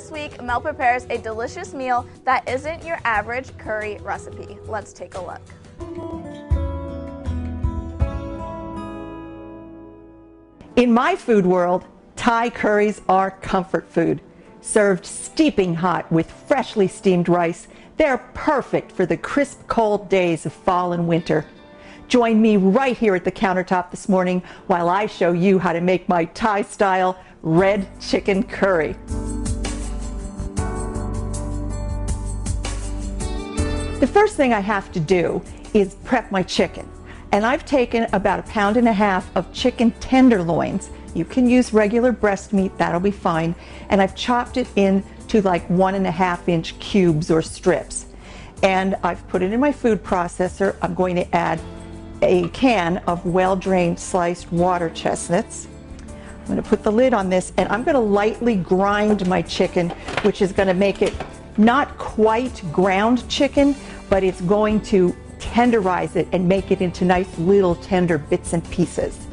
This week, Mel prepares a delicious meal that isn't your average curry recipe. Let's take a look. In my food world, Thai curries are comfort food. Served steeping hot with freshly steamed rice, they're perfect for the crisp, cold days of fall and winter. Join me right here at the countertop this morning while I show you how to make my Thai-style red chicken curry. The first thing I have to do is prep my chicken. And I've taken about 1.5 pounds of chicken tenderloins. You can use regular breast meat, that'll be fine. And I've chopped it into like 1.5-inch cubes or strips. And I've put it in my food processor. I'm going to add a can of well-drained sliced water chestnuts. I'm going to put the lid on this and I'm going to lightly grind my chicken, which is going to make it not quite ground chicken, but it's going to tenderize it and make it into nice little tender bits and pieces.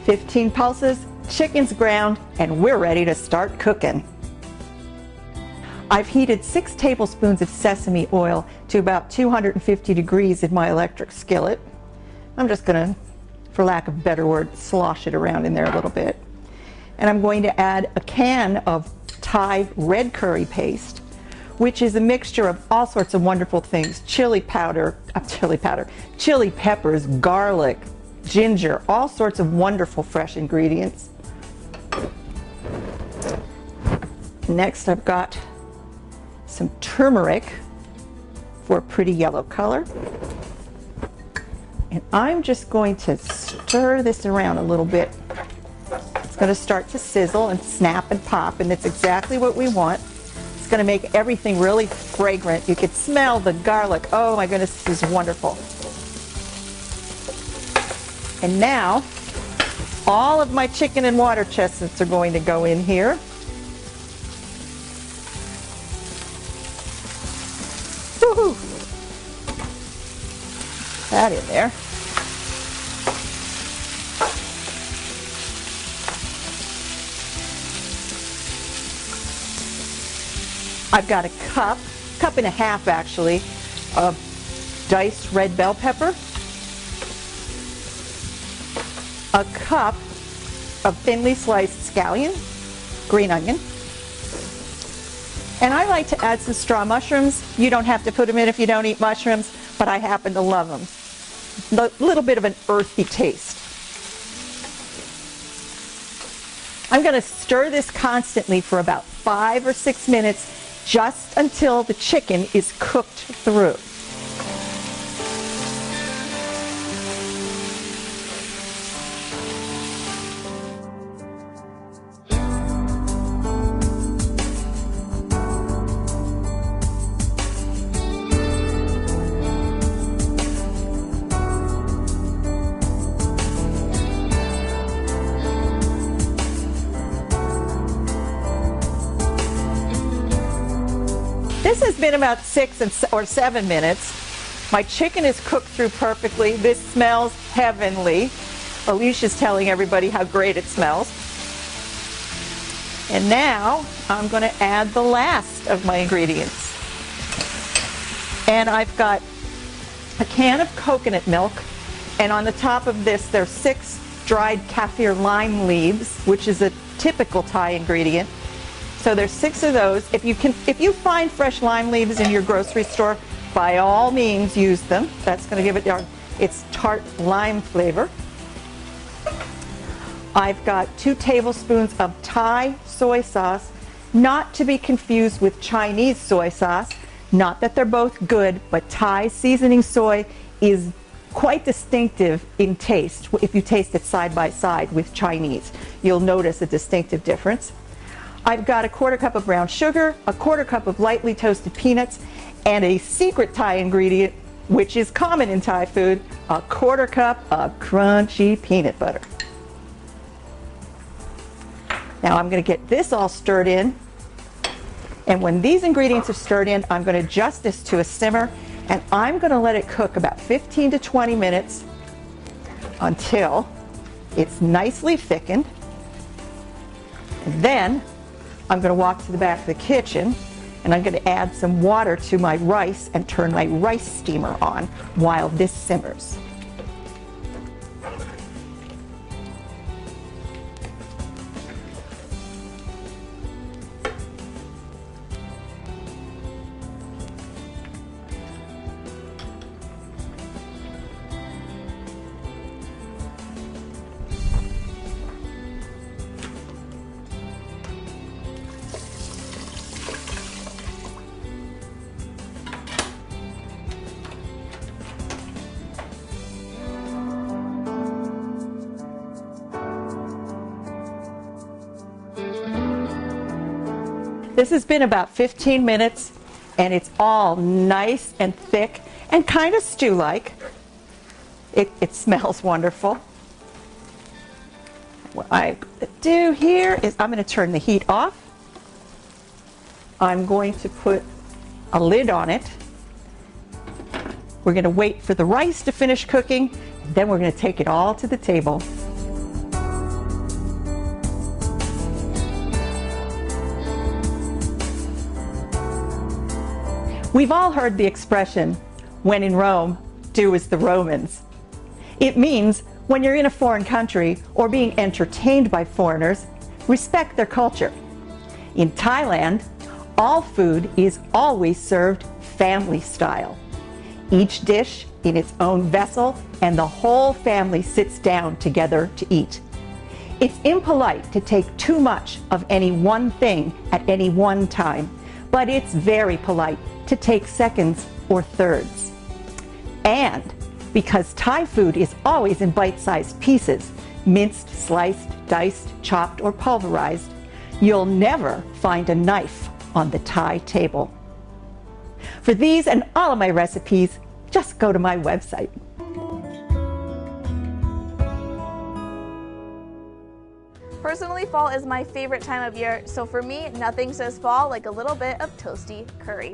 "15 pulses, chicken's ground, and we're ready to start cooking." I've heated 6 tablespoons of sesame oil to about 250 degrees in my electric skillet. I'm just going to, for lack of a better word, slosh it around in there a little bit. And I'm going to add a can of Thai red curry paste, which is a mixture of all sorts of wonderful things: chili peppers, garlic, ginger, all sorts of wonderful fresh ingredients. Next, I've got some turmeric for a pretty yellow color. And I'm just going to stir this around a little bit. It's going to start to sizzle and snap and pop, and that's exactly what we want. It's going to make everything really fragrant. You could smell the garlic. Oh my goodness, this is wonderful. And now, all of my chicken and water chestnuts are going to go in here. Woohoo! That in there. I've got a cup and a half actually, of diced red bell pepper, a cup of thinly sliced scallion, green onion, and I like to add some straw mushrooms. You don't have to put them in if you don't eat mushrooms, but I happen to love them. A little bit of an earthy taste. I'm going to stir this constantly for about 5 or 6 minutes, just until the chicken is cooked through. This has been about 6 or 7 minutes. My chicken is cooked through perfectly. This smells heavenly. Alicia's telling everybody how great it smells. And now I'm going to add the last of my ingredients. And I've got a can of coconut milk, and on the top of this there's 6 dried kaffir lime leaves, which is a typical Thai ingredient. So there's 6 of those. If you find fresh lime leaves in your grocery store, by all means use them. That's going to give it its tart lime flavor. I've got 2 tablespoons of Thai soy sauce, not to be confused with Chinese soy sauce. Not that they're both good, but Thai seasoning soy is quite distinctive in taste. If you taste it side by side with Chinese, you'll notice a distinctive difference. I've got a 1/4 cup of brown sugar, a 1/4 cup of lightly toasted peanuts, and a secret Thai ingredient, which is common in Thai food, a 1/4 cup of crunchy peanut butter. Now I'm going to get this all stirred in, and when these ingredients are stirred in, I'm going to adjust this to a simmer, And I'm going to let it cook about 15 to 20 minutes until it's nicely thickened. And then I'm going to walk to the back of the kitchen and I'm going to add some water to my rice and turn my rice steamer on while this simmers. This has been about 15 minutes and it's all nice and thick and kind of stew-like. It smells wonderful. What I'm going to do here is I'm going to turn the heat off. I'm going to put a lid on it. We're going to wait for the rice to finish cooking, and then we're going to take it all to the table. We've all heard the expression, when in Rome, do as the Romans. It means when you're in a foreign country or being entertained by foreigners, respect their culture. In Thailand, all food is always served family style. Each dish in its own vessel and the whole family sits down together to eat. It's impolite to take too much of any one thing at any one time, but it's very polite to take seconds or thirds. And because Thai food is always in bite-sized pieces, minced, sliced, diced, chopped, or pulverized, you'll never find a knife on the Thai table. For these and all of my recipes, just go to my website. Personally, fall is my favorite time of year, so for me, nothing says fall like a little bit of toasty curry.